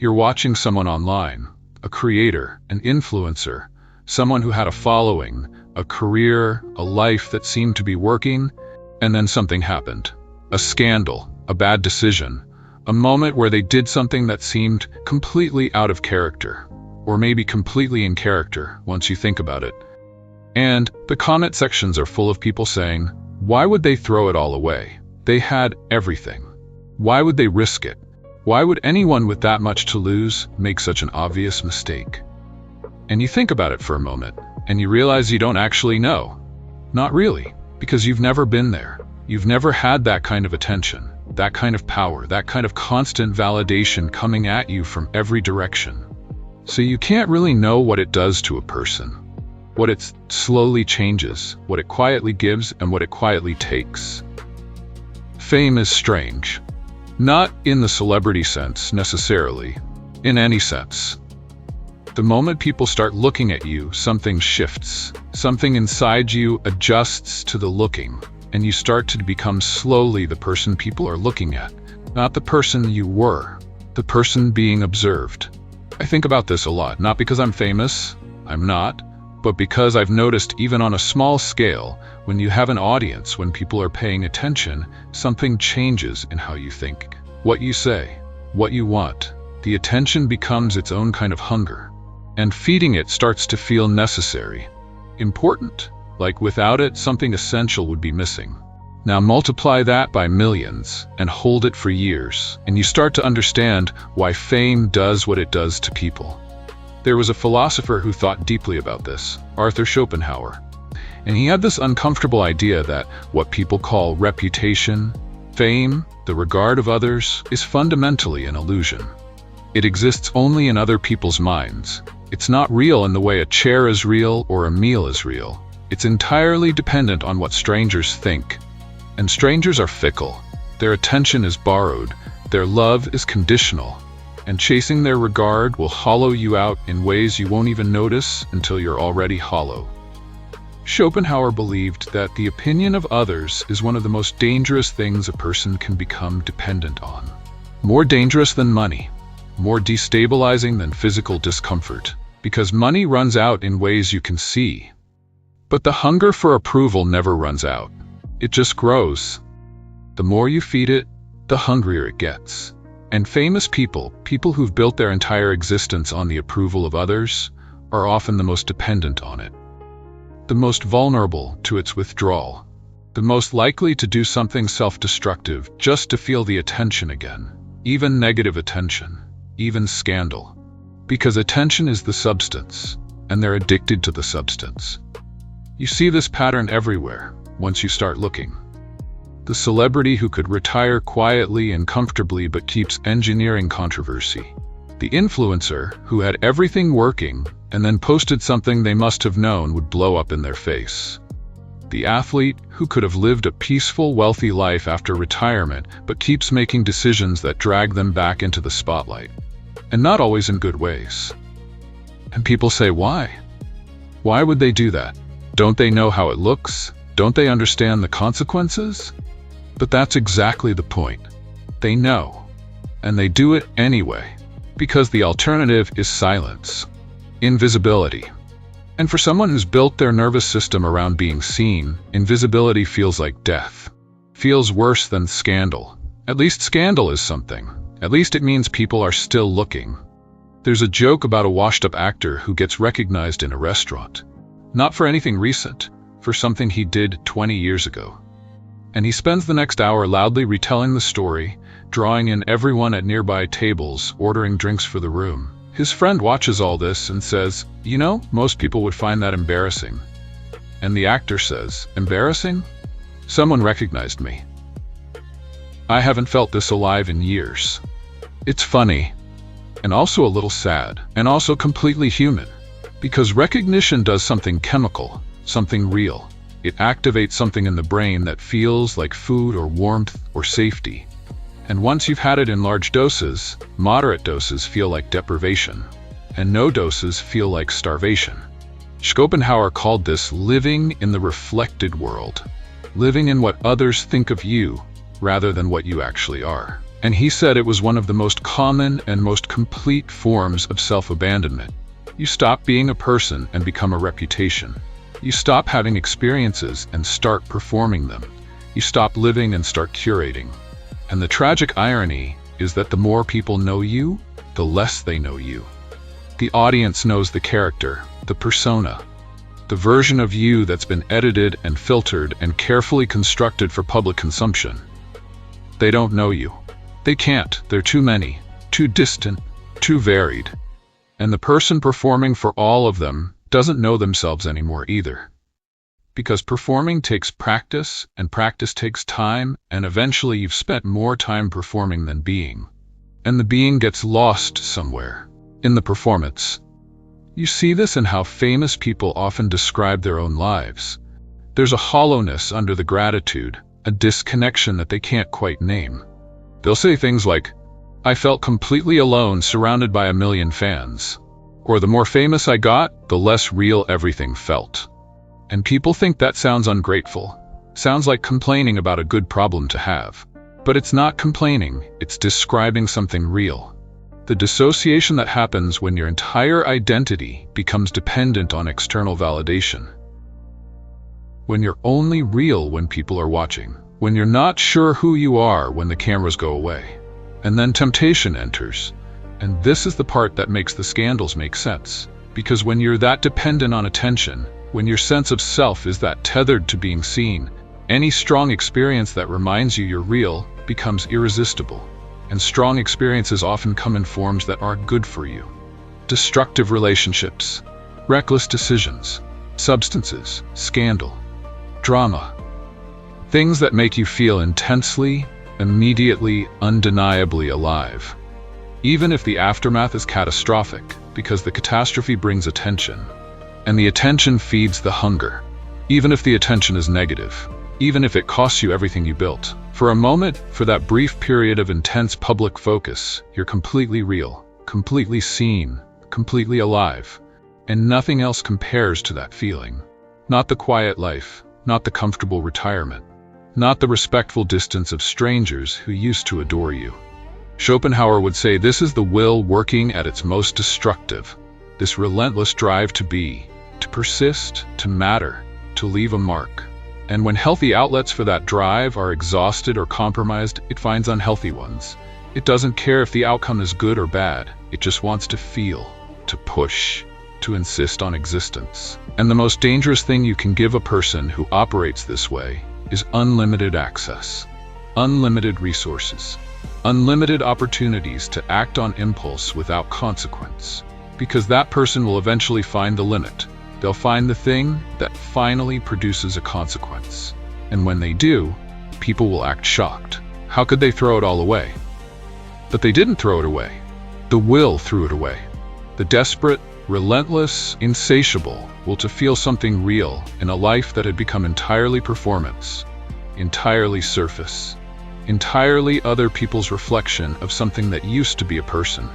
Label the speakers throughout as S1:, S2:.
S1: You're watching someone online, a creator, an influencer, someone who had a following, a career, a life that seemed to be working, and then something happened. A scandal, a bad decision, a moment where they did something that seemed completely out of character, or maybe completely in character once you think about it. And the comment sections are full of people saying, why would they throw it all away? They had everything. Why would they risk it? Why would anyone with that much to lose make such an obvious mistake? And you think about it for a moment, and you realize you don't actually know. Not really, because you've never been there. You've never had that kind of attention, that kind of power, that kind of constant validation coming at you from every direction. So you can't really know what it does to a person, what it slowly changes, what it quietly gives, and what it quietly takes. Fame is strange. Not in the celebrity sense, necessarily. In any sense. The moment people start looking at you, something shifts. Something inside you adjusts to the looking, and you start to become slowly the person people are looking at. Not the person you were, the person being observed. I think about this a lot, not because I'm famous, I'm not, but because I've noticed even on a small scale, when you have an audience, when people are paying attention, something changes in how you think, what you say, what you want. The attention becomes its own kind of hunger, and feeding it starts to feel necessary, important, like without it, something essential would be missing. Now multiply that by millions and hold it for years, and you start to understand why fame does what it does to people. There was a philosopher who thought deeply about this, Schopenhauer, and he had this uncomfortable idea that what people call reputation, fame, the regard of others, is fundamentally an illusion. It exists only in other people's minds. It's not real in the way a chair is real or a meal is real. It's entirely dependent on what strangers think. And strangers are fickle. Their attention is borrowed. Their love is conditional. And chasing their regard will hollow you out in ways you won't even notice until you're already hollow. Schopenhauer believed that the opinion of others is one of the most dangerous things a person can become dependent on. More dangerous than money, more destabilizing than physical discomfort, because money runs out in ways you can see. But the hunger for approval never runs out. It just grows. The more you feed it, the hungrier it gets. And famous people, people who've built their entire existence on the approval of others, are often the most dependent on it. The most vulnerable to its withdrawal. The most likely to do something self-destructive just to feel the attention again. Even negative attention. Even scandal. Because attention is the substance, and they're addicted to the substance. You see this pattern everywhere, once you start looking. The celebrity who could retire quietly and comfortably but keeps engineering controversy. The influencer who had everything working and then posted something they must have known would blow up in their face. The athlete who could have lived a peaceful, wealthy life after retirement but keeps making decisions that drag them back into the spotlight. And not always in good ways. And people say, why? Why would they do that? Don't they know how it looks? Don't they understand the consequences? But that's exactly the point. They know. And they do it anyway. Because the alternative is silence. Invisibility. And for someone who's built their nervous system around being seen, invisibility feels like death. Feels worse than scandal. At least scandal is something. At least it means people are still looking. There's a joke about a washed-up actor who gets recognized in a restaurant. Not for anything recent, for something he did 20 years ago. And he spends the next hour loudly retelling the story, drawing in everyone at nearby tables, ordering drinks for the room. His friend watches all this and says, "You know, most people would find that embarrassing." And the actor says, "Embarrassing? Someone recognized me. I haven't felt this alive in years." It's funny, and also a little sad, and also completely human. Because recognition does something chemical, something real. It activates something in the brain that feels like food or warmth or safety. And once you've had it in large doses, moderate doses feel like deprivation, and no doses feel like starvation. Schopenhauer called this living in the reflected world, living in what others think of you rather than what you actually are. And he said it was one of the most common and most complete forms of self-abandonment. You stop being a person and become a reputation. You stop having experiences and start performing them. You stop living and start curating. And the tragic irony is that the more people know you, the less they know you. The audience knows the character, the persona, the version of you that's been edited and filtered and carefully constructed for public consumption. They don't know you. They can't. They're too many, too distant, too varied. And the person performing for all of them doesn't know themselves anymore either. Because performing takes practice, and practice takes time, and eventually you've spent more time performing than being. And the being gets lost somewhere in the performance. You see this in how famous people often describe their own lives. There's a hollowness under the gratitude, a disconnection that they can't quite name. They'll say things like, "I felt completely alone surrounded by a million fans." Or, "The more famous I got, the less real everything felt." And people think that sounds ungrateful. Sounds like complaining about a good problem to have. But it's not complaining, it's describing something real. The dissociation that happens when your entire identity becomes dependent on external validation. When you're only real when people are watching. When you're not sure who you are when the cameras go away. And then temptation enters. And this is the part that makes the scandals make sense. Because when you're that dependent on attention, when your sense of self is that tethered to being seen, any strong experience that reminds you you're real becomes irresistible. And strong experiences often come in forms that aren't good for you. Destructive relationships, reckless decisions, substances, scandal, drama. Things that make you feel intensely, immediately, undeniably alive. Even if the aftermath is catastrophic, because the catastrophe brings attention. And the attention feeds the hunger. Even if the attention is negative. Even if it costs you everything you built. For a moment, for that brief period of intense public focus, you're completely real, completely seen, completely alive. And nothing else compares to that feeling. Not the quiet life, not the comfortable retirement, not the respectful distance of strangers who used to adore you. Schopenhauer would say this is the will working at its most destructive. This relentless drive to be, to persist, to matter, to leave a mark. And when healthy outlets for that drive are exhausted or compromised, it finds unhealthy ones. It doesn't care if the outcome is good or bad. It just wants to feel, to push, to insist on existence. And the most dangerous thing you can give a person who operates this way is unlimited access, unlimited resources, unlimited opportunities to act on impulse without consequence. Because that person will eventually find the limit. They'll find the thing that finally produces a consequence. And when they do, people will act shocked. How could they throw it all away? But they didn't throw it away. The will threw it away. The desperate, relentless, insatiable will to feel something real in a life that had become entirely performance, entirely surface, entirely other people's reflection of something that used to be a person.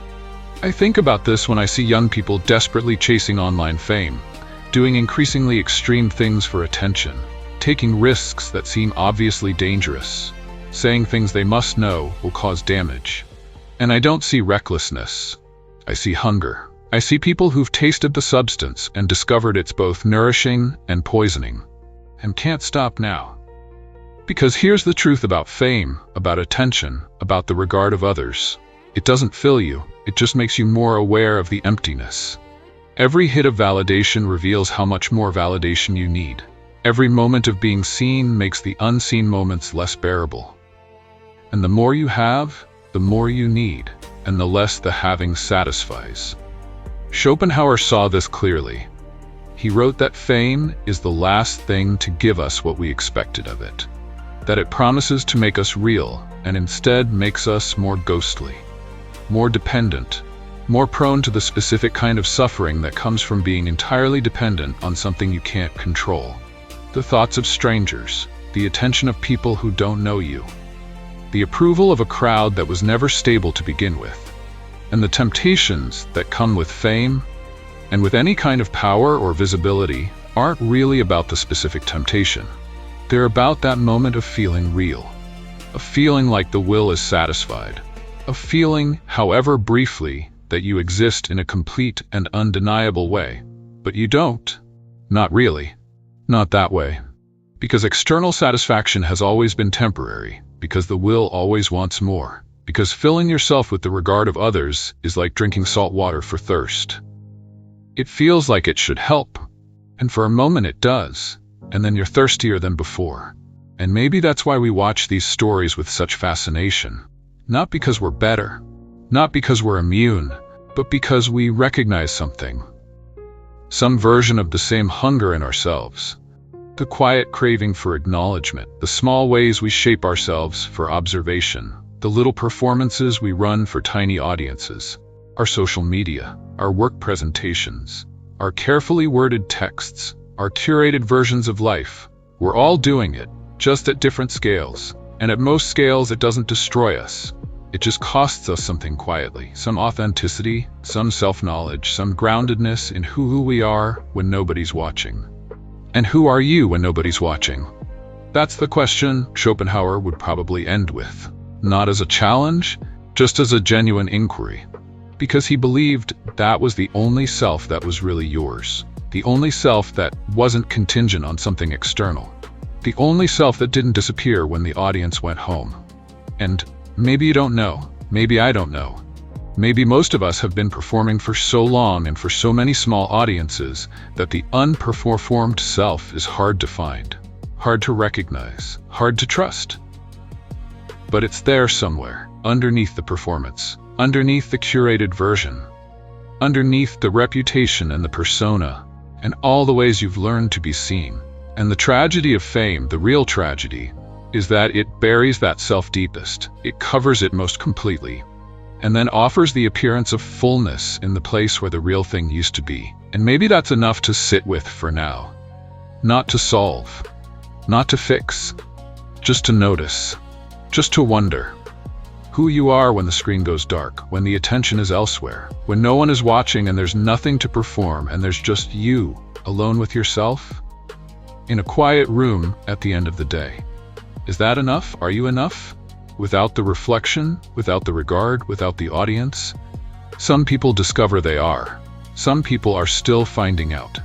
S1: I think about this when I see young people desperately chasing online fame, doing increasingly extreme things for attention, taking risks that seem obviously dangerous, saying things they must know will cause damage. And I don't see recklessness. I see hunger. I see people who've tasted the substance and discovered it's both nourishing and poisoning, and can't stop now. Because here's the truth about fame, about attention, about the regard of others. It doesn't fill you, it just makes you more aware of the emptiness. Every hit of validation reveals how much more validation you need. Every moment of being seen makes the unseen moments less bearable. And the more you have, the more you need, and the less the having satisfies. Schopenhauer saw this clearly. He wrote that fame is the last thing to give us what we expected of it, that it promises to make us real, and instead makes us more ghostly, more dependent, more prone to the specific kind of suffering that comes from being entirely dependent on something you can't control. The thoughts of strangers, the attention of people who don't know you, the approval of a crowd that was never stable to begin with, and the temptations that come with fame and with any kind of power or visibility aren't really about the specific temptation. They're about that moment of feeling real, a feeling like the will is satisfied, a feeling, however briefly, that you exist in a complete and undeniable way. But you don't. Not really. Not that way. Because external satisfaction has always been temporary, because the will always wants more, because filling yourself with the regard of others is like drinking salt water for thirst. It feels like it should help, and for a moment it does, and then you're thirstier than before. And maybe that's why we watch these stories with such fascination. Not because we're better, not because we're immune, but because we recognize something. Some version of the same hunger in ourselves. The quiet craving for acknowledgement, the small ways we shape ourselves for observation, the little performances we run for tiny audiences, our social media, our work presentations, our carefully worded texts, our curated versions of life. We're all doing it, just at different scales. And at most scales, it doesn't destroy us. It just costs us something quietly, some authenticity, some self-knowledge, some groundedness in who we are when nobody's watching. And who are you when nobody's watching? That's the question Schopenhauer would probably end with. Not as a challenge, just as a genuine inquiry. Because he believed that was the only self that was really yours. The only self that wasn't contingent on something external. The only self that didn't disappear when the audience went home. And maybe you don't know. Maybe I don't know. Maybe most of us have been performing for so long and for so many small audiences that the unperformed self is hard to find, hard to recognize, hard to trust. But it's there somewhere, underneath the performance, underneath the curated version, underneath the reputation and the persona, and all the ways you've learned to be seen. And the tragedy of fame, the real tragedy, is that it buries that self deepest. It covers it most completely, and then offers the appearance of fullness in the place where the real thing used to be. And maybe that's enough to sit with for now. Not to solve, not to fix, just to notice, just to wonder who you are when the screen goes dark, when the attention is elsewhere, when no one is watching and there's nothing to perform and there's just you, alone with yourself, in a quiet room at the end of the day. Is that enough? Are you enough? Without the reflection, without the regard, without the audience? Some people discover they are. Some people are still finding out.